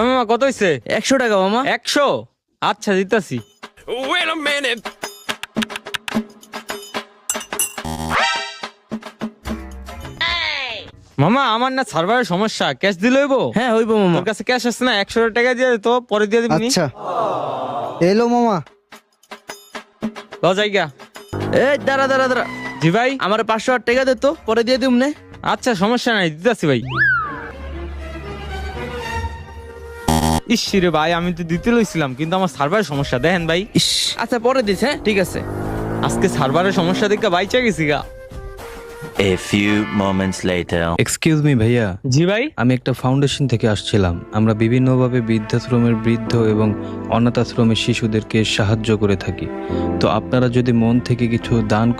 মামা কত হইছে? 100 টাকা মামা। 100? আচ্ছা দিতাছি। Wait a minute. মামা আমার না সার্ভারের সমস্যা, ক্যাশ দিলে হইব? হ্যাঁ হইব মামা। তোর কাছে ক্যাশ আছে না? 100 টাকা দিয়ে দে তো, পরে দিয়ে দিবনি। আচ্ছা এলো মামা। ল জায়গা। এই দাঁড়া দাঁড়া দাঁড়া, জি ভাই। আমার 500 টাকা দে তো, পরে দিয়ে দিম নে। আচ্ছা সমস্যা নাই, দিতাছি ভাই। ইস রে ভাই, আমি তো দিতে লইছিলাম কিন্তু আমার সার্ভারের সমস্যা, দেখেন ভাই। ইস, আচ্ছা পরে দিস। হ্যাঁ ঠিক আছে। আজকে সার্ভারের সমস্যা দেখে বাইচা গেছি গা। A few moments later. Excuse me ভাইয়া, জি ভাই। আমি একটা ফাউন্ডেশন থেকে আসছিলাম। আমরা বিভিন্নভাবে বৃদ্ধাশ্রমের বৃদ্ধ এবং অনাথ আশ্রমের শিশুদেরকে সাহায্য করে থাকি। তো আপনারা যদি মন থেকে কিছু দান